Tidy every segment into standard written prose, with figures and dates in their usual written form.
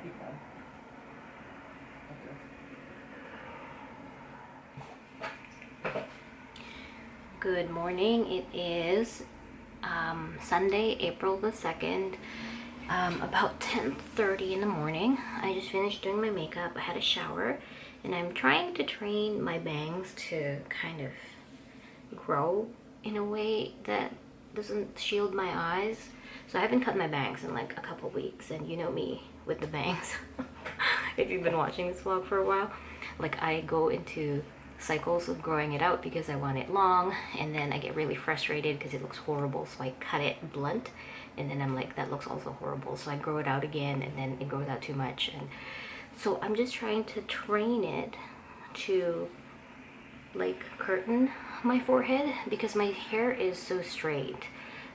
keep on. Okay. Good morning. It is Sunday, April the 2nd, about 10:30 in the morning. I just finished doing my makeup. I had a shower, and I'm trying to train my bangs to kind of grow in a way that doesn't shield my eyes. So I haven't cut my bangs in like a couple weeks, and you know me with the bangs. If you've been watching this vlog for a while, like I go into cycles of growing it out because I want it long, and then I get really frustrated because it looks horrible, so I cut it blunt, and then I'm like, that looks also horrible, so I grow it out again, and then it grows out too much. And so I'm just trying to train it to like curtain my forehead because my hair is so straight,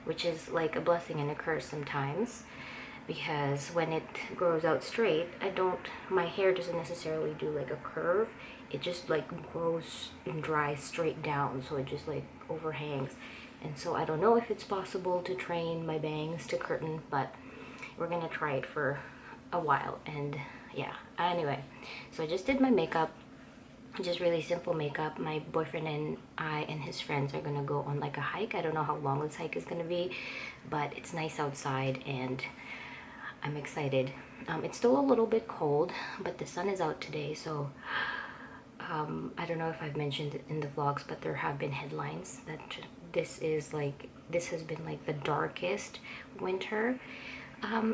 which is like a blessing and a curse sometimes, because when it grows out straight, my hair doesn't necessarily do like a curve. It just like grows and dries straight down, so it just like overhangs. And so I don't know if it's possible to train my bangs to curtain, but we're gonna try it for a while. And yeah, anyway, so I just did my makeup, just really simple makeup. My boyfriend and I and his friends are gonna go on like a hike. I don't know how long this hike is gonna be, but it's nice outside and I'm excited. It's still a little bit cold, but the sun is out today, so I don't know if I've mentioned it in the vlogs, but there have been headlines that this has been like the darkest winter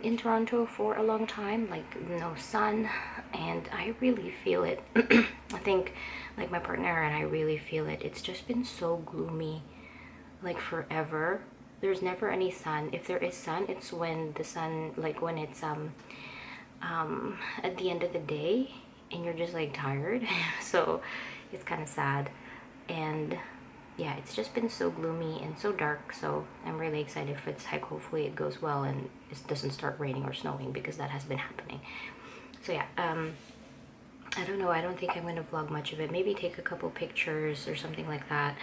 in Toronto for a long time, like no sun, and I really feel it. I think like my partner and I really feel it. It's just been so gloomy, like forever. There's never any sun. If there is sun, it's when the sun, like when it's at the end of the day and you're just like tired. So it's kind of sad. And yeah, it's just been so gloomy and so dark, so I'm really excited for this hike. Hopefully it goes well and it doesn't start raining or snowing, because that has been happening. So yeah, I don't know, I don't think I'm gonna vlog much of it. Maybe take a couple pictures or something like that.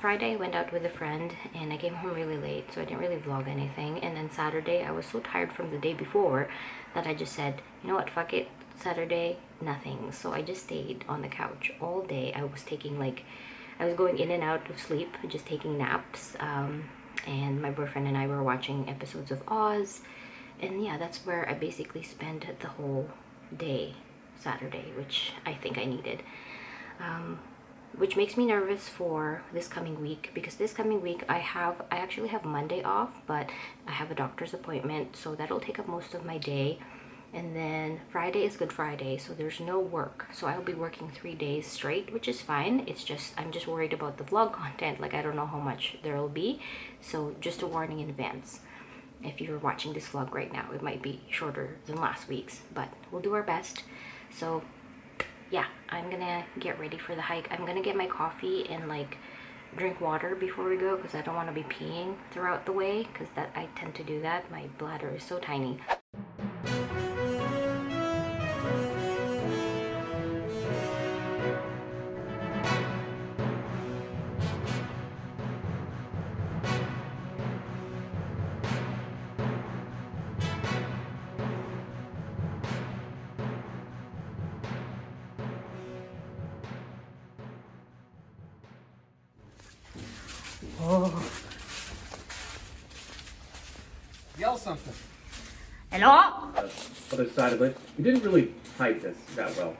Friday I went out with a friend and I came home really late, so I didn't really vlog anything. And then Saturday I was so tired from the day before that I just said, you know what, fuck it, Saturday, nothing. So I just stayed on the couch all day. I was going in and out of sleep, just taking naps. And my boyfriend and I were watching episodes of Oz. And yeah, that's where I basically spent the whole day Saturday, which I think I needed. Which makes me nervous for this coming week, because this coming week I actually have Monday off, but I have a doctor's appointment, so that'll take up most of my day. And then Friday is Good Friday, so there's no work, so I'll be working 3 days straight, which is fine. It's just I'm just worried about the vlog content. Like, I don't know how much there'll be, so just a warning in advance. If you're watching this vlog right now, it might be shorter than last week's, but we'll do our best. So yeah, I'm gonna get ready for the hike. I'm gonna get my coffee and like drink water before we go, because I don't want to be peeing throughout the way, because I tend to do that. My bladder is so tiny. Oh. Yell something. Hello? Other side of it. We didn't really hide this that well.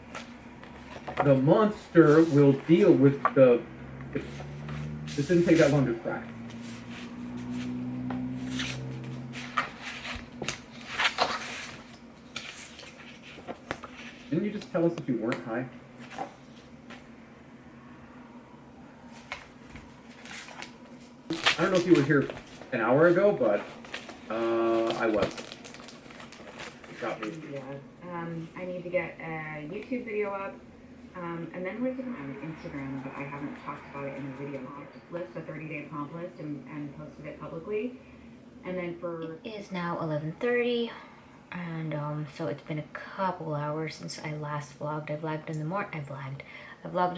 The monster will deal with the. This didn't take that long to crack. Didn't you just tell us that you weren't high? I don't know if you were here an hour ago, but I was. It got me. Yeah. I need to get a YouTube video up, and then we're going to have Instagram, but I haven't talked about it in the video list, a 30-day comp list, and posted it publicly. And then for... It is now 11:30, and so it's been a couple hours since I last vlogged. I vlogged in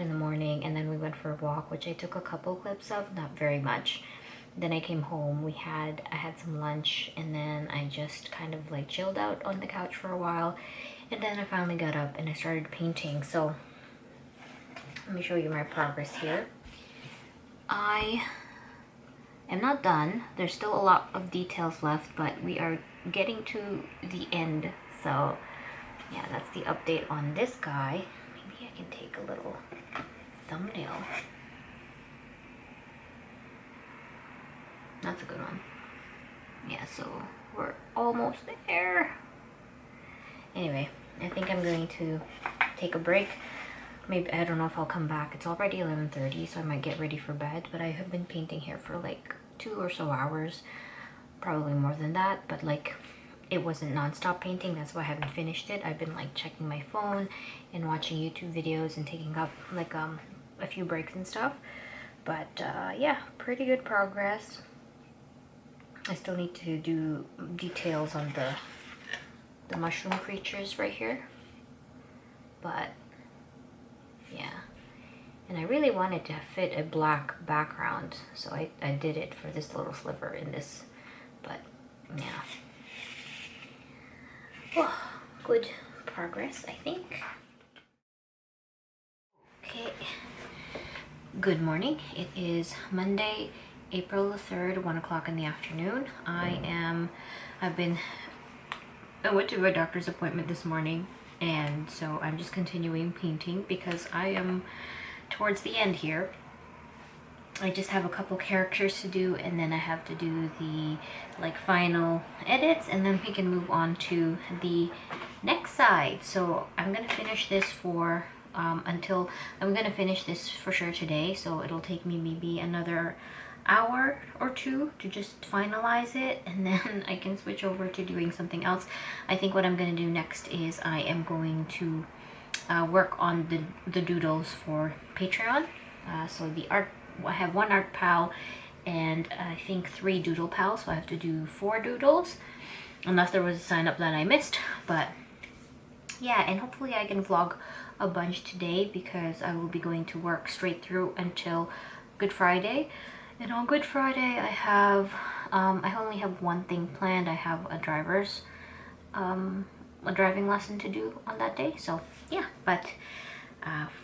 the morning, and then we went for a walk, which I took a couple clips of, not very much. Then I came home, I had some lunch, and then I just kind of like chilled out on the couch for a while. And then I finally got up and I started painting. So let me show you my progress here. I am not done. There's still a lot of details left, but we are getting to the end. So yeah, that's the update on this guy. Maybe I can take a little thumbnail. That's a good one. Yeah, so we're almost there. Anyway, I think I'm going to take a break. Maybe, I don't know if I'll come back. It's already 11:30, so I might get ready for bed. But I have been painting here for like 2 or so hours. Probably more than that, but like it wasn't non-stop painting. That's why I haven't finished it. I've been like checking my phone and watching YouTube videos and taking up like a few breaks and stuff. But yeah, pretty good progress. I still need to do details on the mushroom creatures right here, but yeah. And I really wanted to fit a black background, so I did it for this little sliver in this, but yeah. Well, good progress, I think. Okay, good morning. It is Monday, April the 3rd, 1 o'clock in the afternoon. I went to a doctor's appointment this morning, and so I'm just continuing painting because I am towards the end here. I just have a couple characters to do, and then I have to do the like final edits, and then we can move on to the next side. So I'm gonna finish this for I'm gonna finish this for sure today, so it'll take me maybe another hour or two to just finalize it, and then I can switch over to doing something else. I think what I'm going to do next is I am going to work on the doodles for Patreon. So the art, I have 1 art pal and I think 3 doodle pals, so I have to do 4 doodles unless there was a sign up that I missed. But yeah, and hopefully I can vlog a bunch today because I will be going to work straight through until Good Friday. And on Good Friday, I only have one thing planned. I have a driving lesson to do on that day. So yeah, but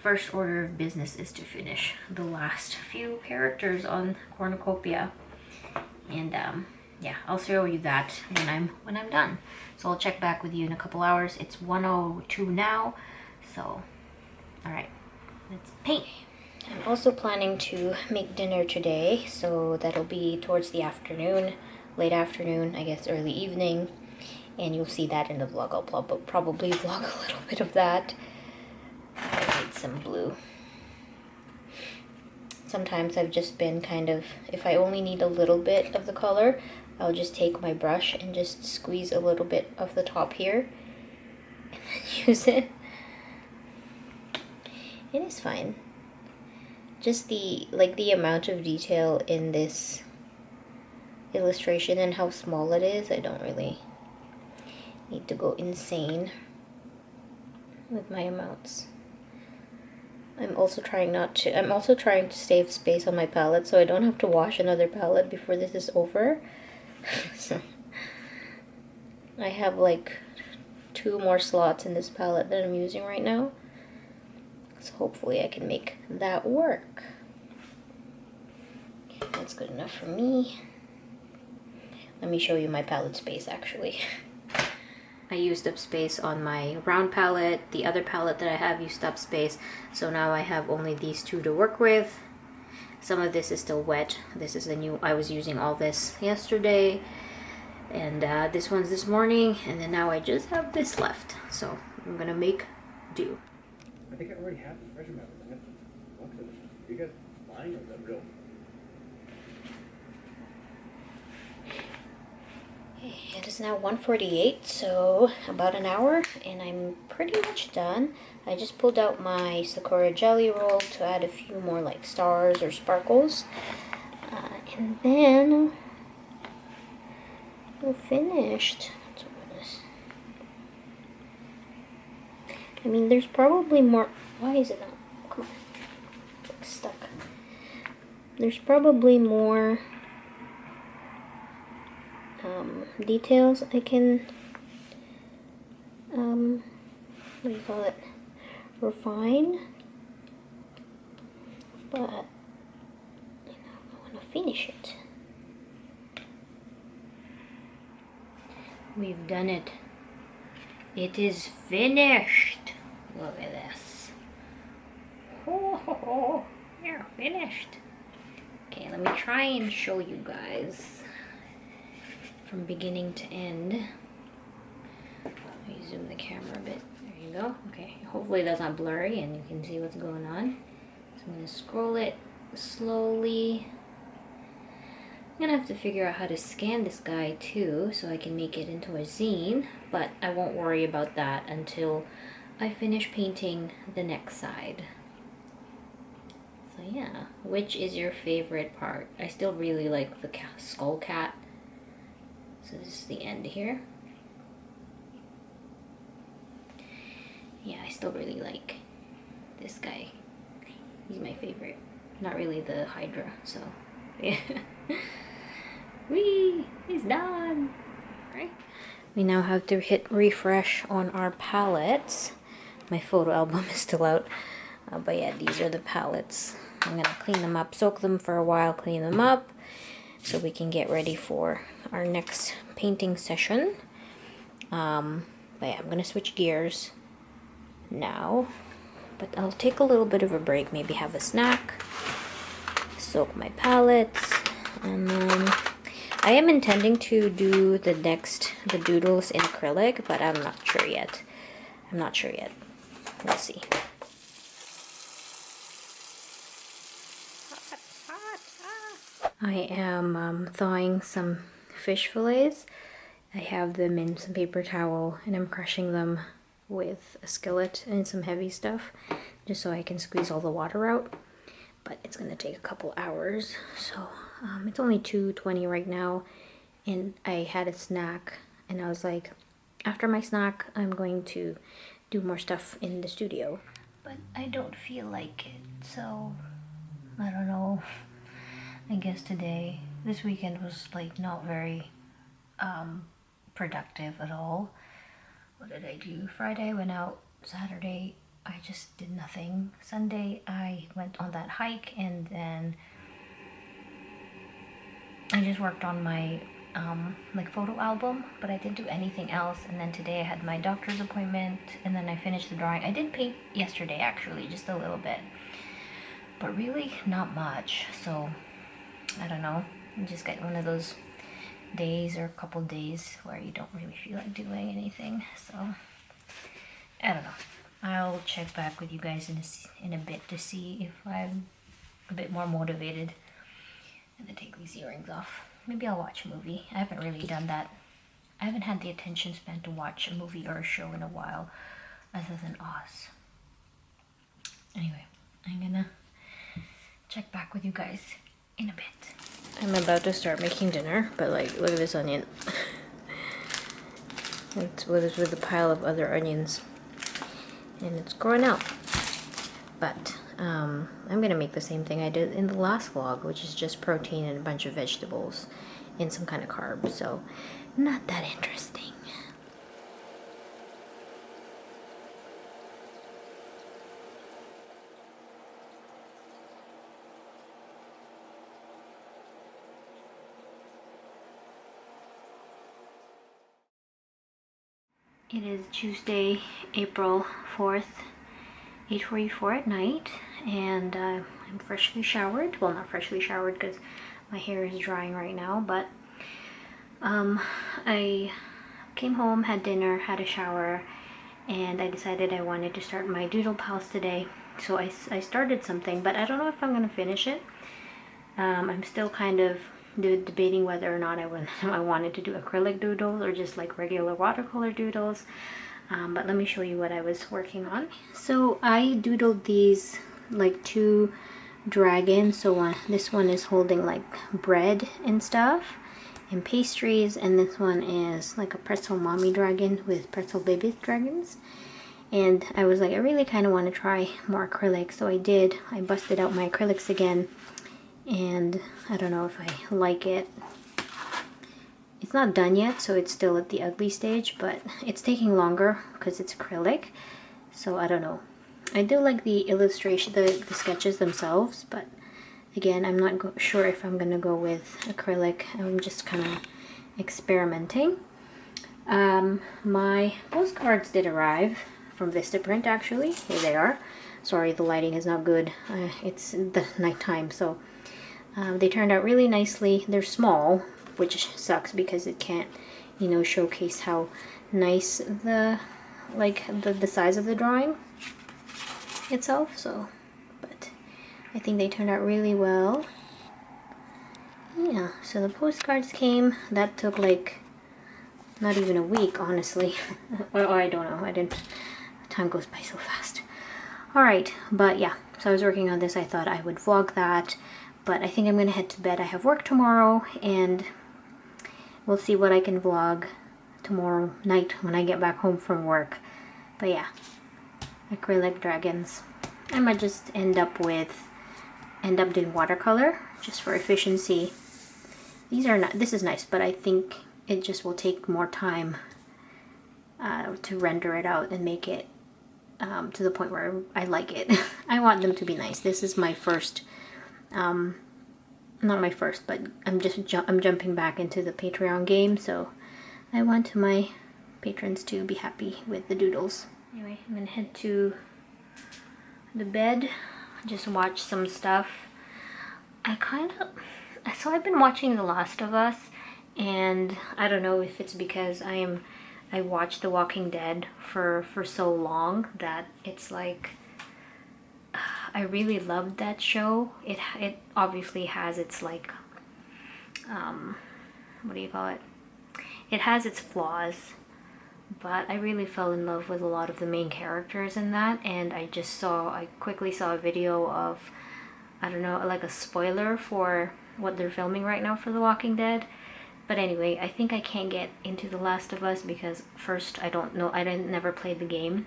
first order of business is to finish the last few characters on Cornucopia, and yeah, I'll show you that when I'm done. So I'll check back with you in a couple hours. It's 1:02 now, so all right, let's paint. I'm also planning to make dinner today, so that'll be towards the afternoon, late afternoon, I guess early evening, and you'll see that in the vlog. I'll probably vlog a little bit of that. I need some blue. Sometimes I've just been kind of, if I only need a little bit of the color, I'll just take my brush and just squeeze a little bit of the top here and then use it. It is fine. Just the amount of detail in this illustration and how small it is, I don't really need to go insane with my amounts. I'm also trying to save space on my palette so I don't have to wash another palette before this is over. So I have like 2 more slots in this palette that I'm using right now. So hopefully I can make that work. That's good enough for me. Let me show you my palette space actually. I used up space on my round palette. The other palette that I have used up space. So now I have only these 2 to work with. Some of this is still wet. This is the new, I was using all this yesterday. And this one's this morning. And then now I just have this left. So I'm gonna make do. I think I already have the treasure map. I got box of it. You guys lying or is that real? It is now 1:48, so about an hour, and I'm pretty much done. I just pulled out my Sakura jelly roll to add a few more like stars or sparkles, and then we're finished. Let's open this. I mean, there's probably more. Why is it not? Come on, it's like stuck. There's probably more details I can, what do you call it, refine, but you know, I want to finish it. We've done it. It is finished. Look at this. Oh, you're finished. Okay, let me try and show you guys from beginning to end. Let me zoom the camera a bit. There you go. Okay, hopefully that's not blurry and you can see what's going on. So I'm going to scroll it slowly. I'm gonna have to figure out how to scan this guy too so I can make it into a zine, but I won't worry about that until I finish painting the next side. So yeah, which is your favorite part? I still really like the skull cat. So this is the end here. Yeah, I still really like this guy. He's my favorite. Not really the Hydra, so yeah. Whee! It's done! Right? We now have to hit refresh on our palettes. My photo album is still out. But yeah, these are the palettes. I'm gonna clean them up, soak them for a while, clean them up, so we can get ready for our next painting session. But yeah, I'm gonna switch gears now. But I'll take a little bit of a break, maybe have a snack, soak my palettes, and then I am intending to do the Doodles in acrylic, but I'm not sure yet. We'll see. I am thawing some fish fillets. I have them in some paper towel and I'm crushing them with a skillet and some heavy stuff just so I can squeeze all the water out. But it's gonna take a couple hours, so it's only 2:20 right now, and I had a snack and I was like, after my snack I'm going to do more stuff in the studio, but I don't feel like it, so I don't know. I guess this weekend was like not very productive at all. What did I do? Friday I went out, Saturday I just did nothing. Sunday I went on that hike, and then I just worked on my like photo album, but I didn't do anything else. And then today I had my doctor's appointment, and then I finished the drawing. I did paint yesterday actually, just a little bit, but really not much. So I don't know, you just get one of those days or a couple days where you don't really feel like doing anything. So I don't know. I'll check back with you guys in a bit to see if I'm a bit more motivated. I'm gonna take these earrings off. Maybe I'll watch a movie. I haven't really done that. I haven't had the attention span to watch a movie or a show in a while, other than Oz. Anyway, I'm gonna check back with you guys in a bit. I'm about to start making dinner, but like, look at this onion. It's with a pile of other onions, and it's growing out. But I'm gonna make the same thing I did in the last vlog, which is just protein and a bunch of vegetables and some kind of carb, so not that interesting. It is Tuesday, April 4th, 8:44 at night, and I'm freshly showered. Well, not freshly showered because my hair is drying right now, but I came home, had dinner, had a shower, and I decided I wanted to start my doodle pals today. So I started something, but I don't know if I'm going to finish it. I'm still kind of debating whether or not I wanted to do acrylic doodles or just like regular watercolor doodles. But let me show you what I was working on. So I doodled these like two dragons. So this one is holding like bread and stuff and pastries, and this one is like a pretzel mommy dragon with pretzel baby dragons. And I was like, I really kind of want to try more acrylic, so I did. I busted out my acrylics again, and I don't know if I like it. it's not done yet, so it's still at the ugly stage, but it's taking longer because it's acrylic. So I don't know. I do like the illustration, the sketches themselves, but again, I'm not sure if I'm gonna go with acrylic. I'm just kind of experimenting. My postcards did arrive from Vistaprint actually. Here they are. Sorry, the lighting is not good. It's the nighttime, so they turned out really nicely. They're small, which sucks because it can't, you know, showcase how nice the size of the drawing itself. So, but I think they turned out really well. Yeah, so the postcards came. That took like not even a week, honestly. Or I don't know. I didn't. Time goes by so fast. All right, but yeah. So I was working on this. I thought I would vlog that, but I think I'm gonna head to bed. I have work tomorrow, and we'll see what I can vlog tomorrow night when I get back home from work. But yeah, acrylic dragons. I might just end up doing watercolor just for efficiency. These are not. This is nice, but I think it just will take more time to render it out and make it to the point where I like it. I want them to be nice. This is my first, not my first, but I'm jumping back into the Patreon game, so I want my patrons to be happy with the doodles. Anyway, I'm gonna head to the bed, just watch some stuff. So I've been watching The Last of Us, and I don't know if it's because I watched The Walking Dead for so long that it's like I really loved that show. It obviously has its like what do you call it? It has its flaws, but I really fell in love with a lot of the main characters in that, and I quickly saw a video of, I don't know, like a spoiler for what they're filming right now for The Walking Dead. But anyway, I think I can't get into The Last of Us because first, I never played the game,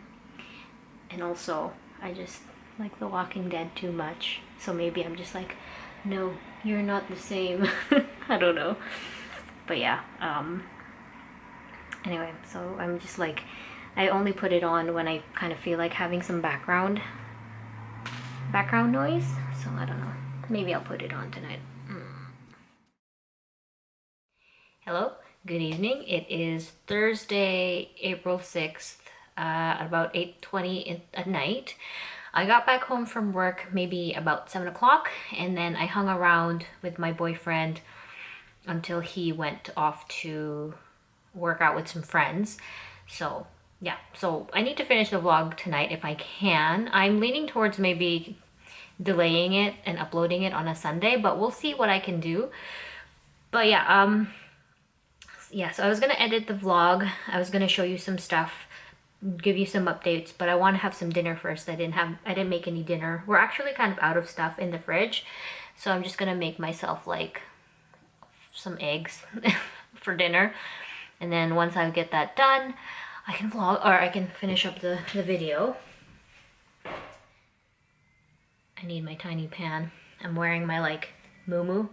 and also I just like The Walking Dead too much, so maybe I'm just like, no, you're not the same. I don't know, but yeah, anyway, so I'm just like, I only put it on when I kind of feel like having some background noise, so I don't know, maybe I'll put it on tonight. Hello, good evening. It is Thursday, April 6th, at about 8:20 at night. I got back home from work maybe about 7 o'clock, and then I hung around with my boyfriend until he went off to work out with some friends. So yeah, so I need to finish the vlog tonight if I can. I'm leaning towards maybe delaying it and uploading it on a Sunday, but we'll see what I can do. But yeah, so I was gonna edit the vlog. I was gonna show you some stuff, give you some updates, but I want to have some dinner first. I didn't make any dinner. We're actually kind of out of stuff in the fridge, so I'm just gonna make myself like some eggs for dinner, and then once I get that done, I can vlog, or I can finish up the video. I need my tiny pan. I'm wearing my like muumuu.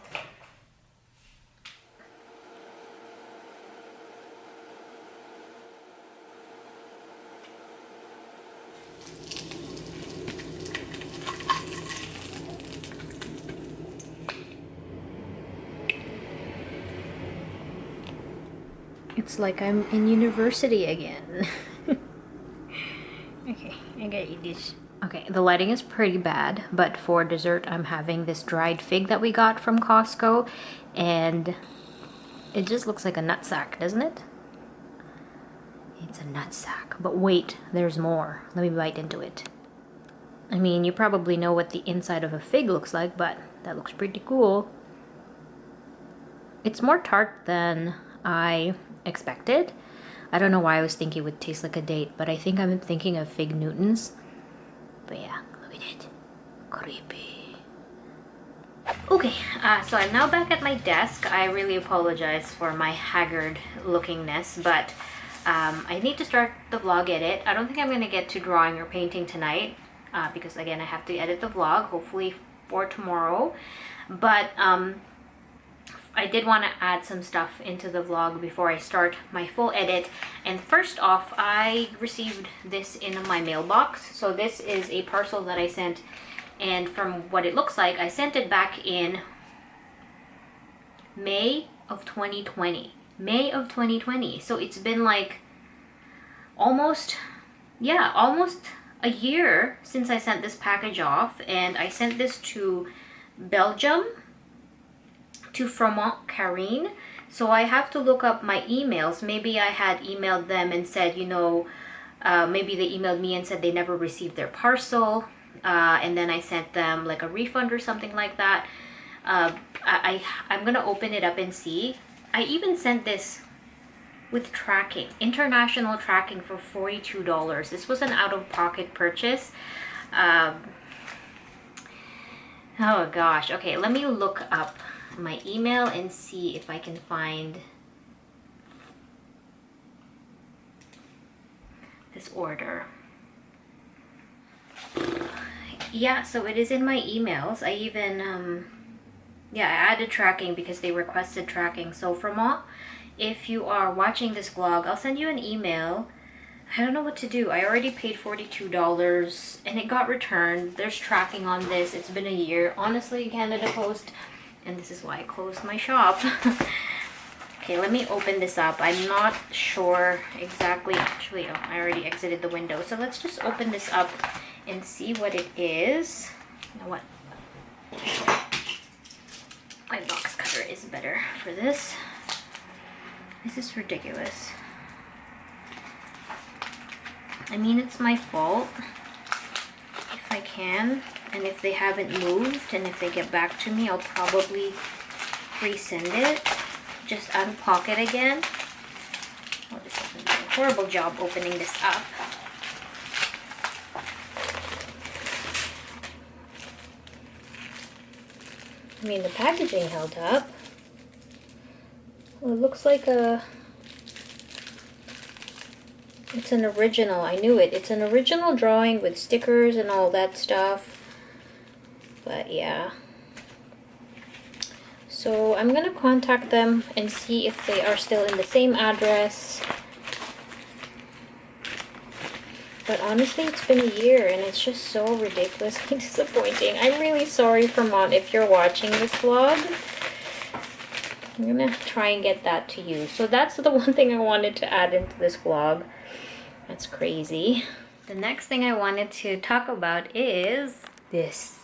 It's like I'm in university again. Okay, I gotta eat this. Okay, the lighting is pretty bad, but for dessert I'm having this dried fig that we got from Costco, and it just looks like a nutsack, doesn't it? It's a nutsack, but wait, there's more. Let me bite into it. I mean, you probably know what the inside of a fig looks like, but that looks pretty cool. It's more tart than I expected. I don't know why I was thinking it would taste like a date, but I think I'm thinking of fig Newtons. But yeah, look at it. Creepy. Okay, so I'm now back at my desk. I really apologize for my haggard lookingness, but I need to start the vlog edit. I don't think I'm gonna get to drawing or painting tonight because again, I have to edit the vlog, hopefully for tomorrow. But I did want to add some stuff into the vlog before I start my full edit. And first off, I received this in my mailbox. So this is a parcel that I sent, and from what it looks like, I sent it back in May of 2020. May of 2020. So it's been like almost a year since I sent this package off, and I sent this to Belgium, to Fromont Carine. So I have to look up my emails. Maybe I had emailed them and said, you know, maybe they emailed me and said they never received their parcel, and then I sent them like a refund or something like that. I'm gonna open it up and see. I even sent this with tracking, international tracking, for $42. This was an out-of-pocket purchase. Oh gosh. Okay, let me look up my email and see if I can find this order. Yeah, so it is in my emails. I even yeah, I added tracking because they requested tracking. So Vermont, if you are watching this vlog, I'll send you an email. I don't know what to do. I already paid $42 and it got returned. There's tracking on this. It's been a year. Honestly, Canada Post, and this is why I closed my shop. Okay, let me open this up. I'm not sure exactly. Actually, oh, I already exited the window. So let's just open this up and see what it is. You know what? My box cutter is better for this. This is ridiculous. I mean, it's my fault if I can, and if they haven't moved, and if they get back to me, I'll probably resend it just out of pocket again. Oh, this is a horrible job opening this up. I mean, the packaging held up. Well, it looks like it's an original. I knew it. It's an original drawing with stickers and all that stuff. But yeah. So I'm gonna contact them and see if they are still in the same address. But honestly, it's been a year and it's just so ridiculously disappointing. I'm really sorry, Vermont, if you're watching this vlog. I'm gonna try and get that to you. So that's the one thing I wanted to add into this vlog. That's crazy. The next thing I wanted to talk about is this.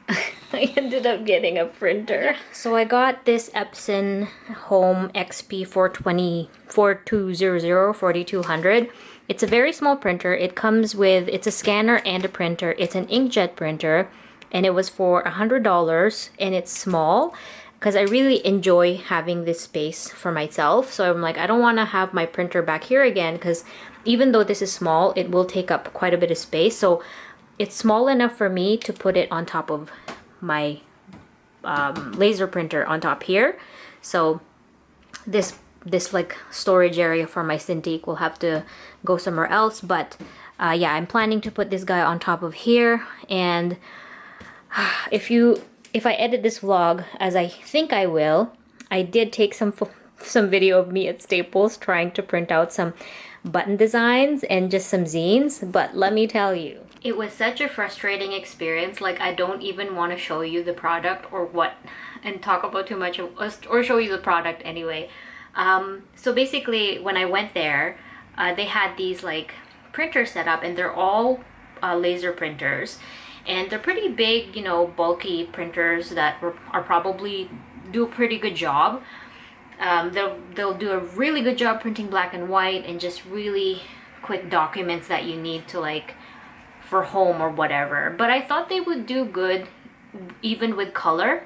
I ended up getting a printer. So I got this Epson Home XP 4200. It's a very small printer. It comes with, it's a scanner and a printer. It's an inkjet printer, and it was for $100, and it's small because I really enjoy having this space for myself. So I'm like, I don't want to have my printer back here again, because even though this is small, it will take up quite a bit of space. So it's small enough for me to put it on top of my laser printer on top here. So this like storage area for my Cintiq will have to go somewhere else. But yeah, I'm planning to put this guy on top of here. And if I edit this vlog, as I think I will, I did take some video of me at Staples trying to print out some button designs and just some zines. But let me tell you, it was such a frustrating experience. Like, I don't even want to show you the product or what, and talk about too much or show you the product anyway. So basically, when I went there, they had these like printers set up, and they're all laser printers, and they're pretty big, you know, bulky printers that are probably do a pretty good job. They'll do a really good job printing black and white and just really quick documents that you need to, like, for home or whatever. But I thought they would do good even with color,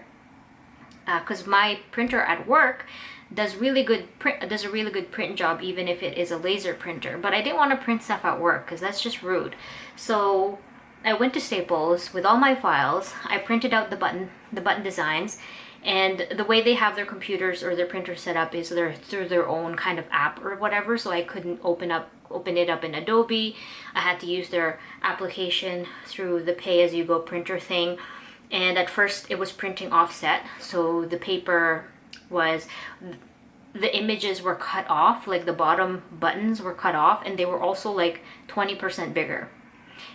because my printer at work does a really good print job even if it is a laser printer. But I didn't want to print stuff at work because that's just rude. So I went to Staples with all my files. I printed out the button designs, and the way they have their computers or their printers set up is they're through their own kind of app or whatever. So I couldn't open it up in Adobe. I had to use their application through the pay-as-you-go printer thing. And at first it was printing offset, so the paper was the images were cut off, like the bottom buttons were cut off, and they were also like 20% bigger.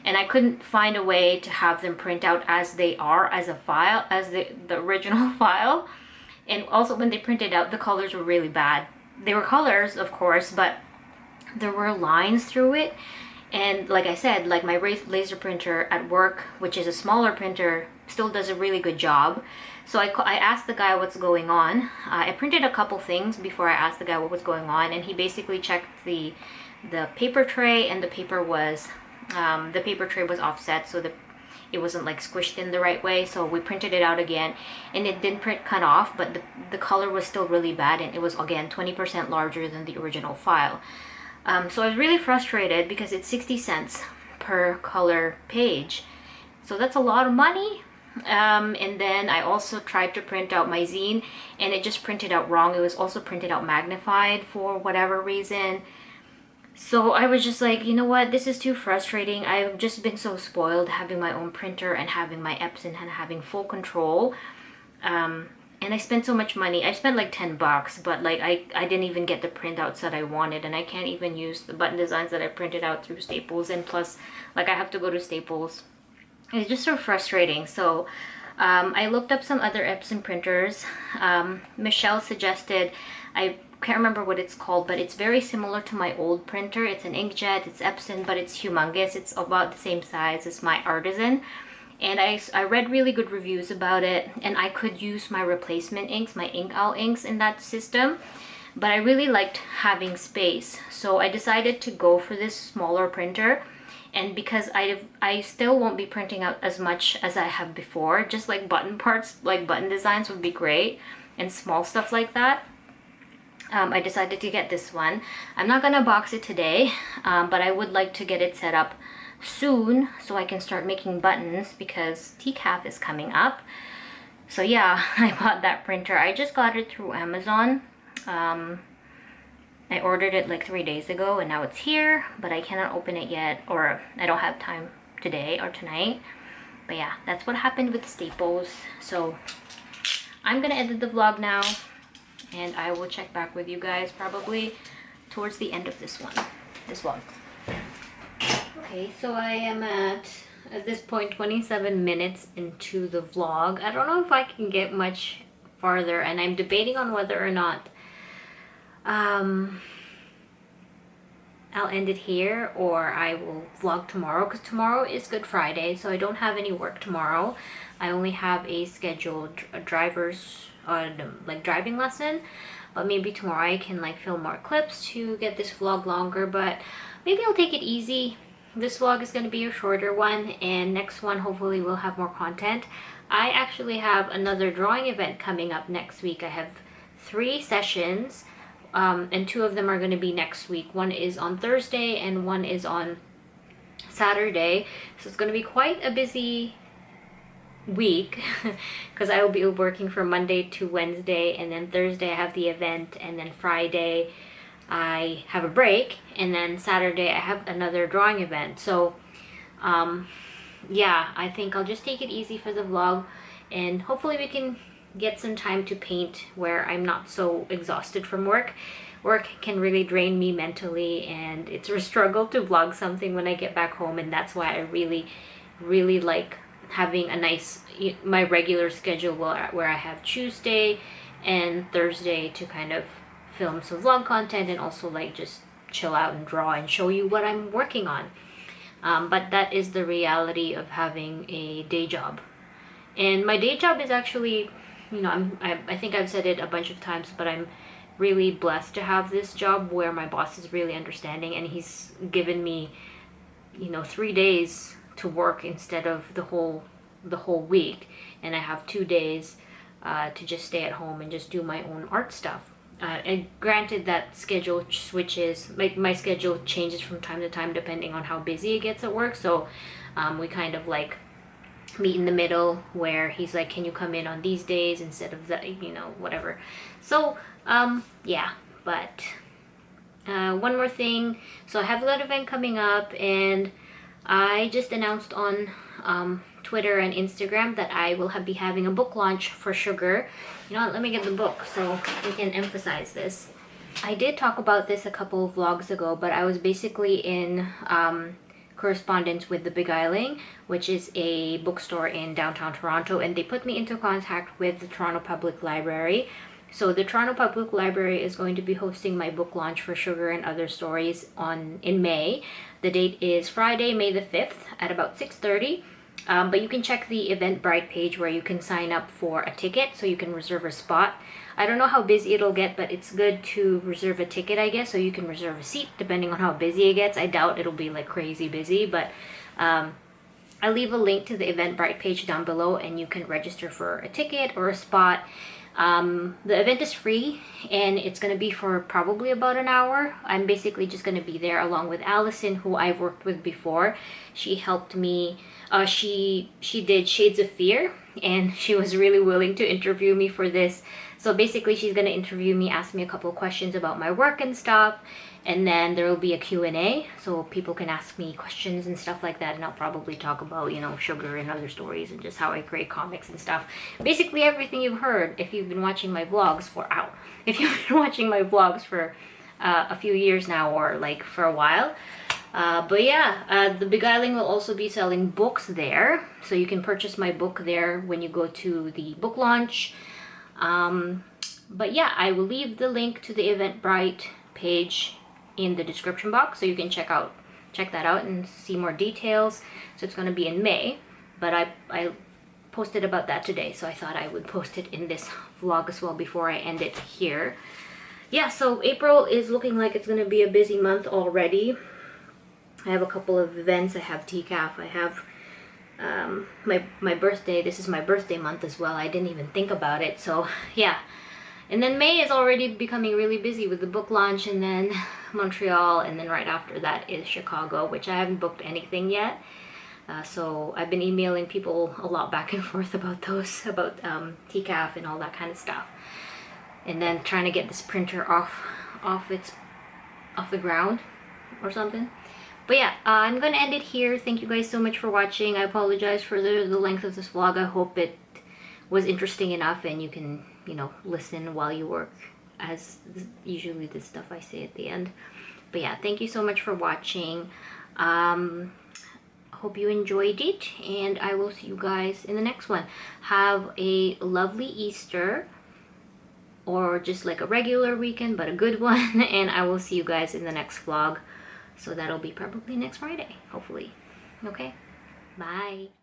And I couldn't find a way to have them print out as they are as a file, as the original file. And also when they printed out, the colors were really bad. They were colors, of course, but there were lines through it. And like I said, like my laser printer at work, which is a smaller printer, still does a really good job. So I asked the guy what's going on. I printed a couple things before I asked the guy what was going on, and he basically checked the paper tray, and the paper tray was offset, so it wasn't like squished in the right way. So we printed it out again, and it didn't print cut off, but the color was still really bad, and it was again 20% larger than the original file. So I was really frustrated because it's 60 cents per color page. So that's a lot of money. And then I also tried to print out my zine, and it just printed out wrong. It was also printed out magnified for whatever reason. So I was just like, you know what, this is too frustrating. I've just been so spoiled having my own printer and having my Epson and having full control. And I spent so much money. I spent like 10 bucks, but like I didn't even get the printouts that I wanted, and I can't even use the button designs that I printed out through Staples, and plus like I have to go to Staples. It's just so frustrating. So I looked up some other Epson printers. Michelle suggested, I can't remember what it's called, but it's very similar to my old printer. It's an inkjet, it's Epson, but it's humongous. It's about the same size as my Artisan. And I read really good reviews about it, and I could use my replacement inks, my Ink Owl inks in that system, but I really liked having space. So I decided to go for this smaller printer, and because I still won't be printing out as much as I have before, just like button parts, like button designs would be great, and small stuff like that. I decided to get this one. I'm not gonna box it today, but I would like to get it set up soon so I can start making buttons because TCAF is coming up. So yeah, I bought that printer. I just got it through Amazon. I ordered it like 3 days ago, and now it's here, but I cannot open it yet, or I don't have time today or tonight. But yeah, that's what happened with Staples. So I'm gonna edit the vlog now, and I will check back with you guys probably towards the end of this vlog. Okay, so I am at this point 27 minutes into the vlog. I don't know if I can get much farther, and I'm debating on whether or not I'll end it here or I will vlog tomorrow, because tomorrow is Good Friday, so I don't have any work tomorrow. I only have a scheduled driver's like driving lesson, but maybe tomorrow I can like film more clips to get this vlog longer, but maybe I'll take it easy. This vlog is going to be a shorter one, and next one hopefully we'll have more content. I actually have another drawing event coming up next week. I have 3 sessions, and 2 of them are going to be next week. One is on Thursday and one is on Saturday. So it's going to be quite a busy week because I will be working from Monday to Wednesday, and then Thursday I have the event, and then Friday I have a break, and then Saturday I have another drawing event. So yeah, I think I'll just take it easy for the vlog, and hopefully we can get some time to paint where I'm not so exhausted from work. Work can really drain me mentally, and it's a struggle to vlog something when I get back home, and that's why I really like having a nice, my regular schedule where I have Tuesday and Thursday to kind of film some vlog content, and also like just chill out and draw and show you what I'm working on. But that is the reality of having a day job. And my day job is actually, you know, I think I've said it a bunch of times, but I'm really blessed to have this job where my boss is really understanding, and he's given me, you know, 3 days to work instead of the whole week, and I have 2 days to just stay at home and just do my own art stuff. And granted that schedule switches, like my schedule changes from time to time depending on how busy it gets at work. So we kind of like meet in the middle where he's like, can you come in on these days instead of the, you know, whatever. So yeah, but one more thing. So I have that event coming up, and I just announced on Twitter and Instagram that I will be having a book launch for Sugar. You know what, let me get the book so we can emphasize this. I did talk about this a couple of vlogs ago, but I was basically in correspondence with The Beguiling, which is a bookstore in downtown Toronto, and they put me into contact with the Toronto Public Library. So the Toronto Public Library is going to be hosting my book launch for Sugar and Other Stories in May. The date is Friday, May the 5th at about 6:30. But you can check the Eventbrite page where you can sign up for a ticket so you can reserve a spot. I don't know how busy it'll get, but it's good to reserve a ticket, I guess, so you can reserve a seat depending on how busy it gets. I doubt it'll be like crazy busy, but I'll leave a link to the Eventbrite page down below and you can register for a ticket or a spot. The event is free and it's going to be for probably about an hour. I'm basically just going to be there along with Allison, who I've worked with before. She helped me. She did Shades of Fear and she was really willing to interview me for this. So basically she's going to interview me, ask me a couple of questions about my work and stuff, and then there will be a Q&A so people can ask me questions and stuff like that, and I'll probably talk about, you know, Sugar and Other Stories and just how I create comics and stuff. Basically everything you've heard if you've been watching my vlogs for a few years now, or like for a while. But yeah, The Beguiling will also be selling books there, so you can purchase my book there when you go to the book launch. But yeah, I will leave the link to the Eventbrite page in the description box so you can check that out and see more details. So it's going to be in May, but I posted about that today, so I thought I would post it in this vlog as well before I end it here. Yeah, so April is looking like it's going to be a busy month already. I have a couple of events. I have TCAF. I have my birthday. This is my birthday month as well. I didn't even think about it. So yeah. And then May is already becoming really busy with the book launch, and then Montreal, and then right after that is Chicago, which I haven't booked anything yet. So I've been emailing people a lot back and forth about those, about TCAF and all that kind of stuff. And then trying to get this printer off the ground or something. But yeah, I'm gonna end it here. Thank you guys so much for watching. I apologize for the length of this vlog. I hope it was interesting enough and you can, you know, listen while you work, as usually the stuff I say at the end. But yeah, thank you so much for watching. Hope you enjoyed it, and I will see you guys in the next one. Have a lovely Easter, or just like a regular weekend, but a good one. And I will see you guys in the next vlog. So that'll be probably next Friday, hopefully. Okay, bye.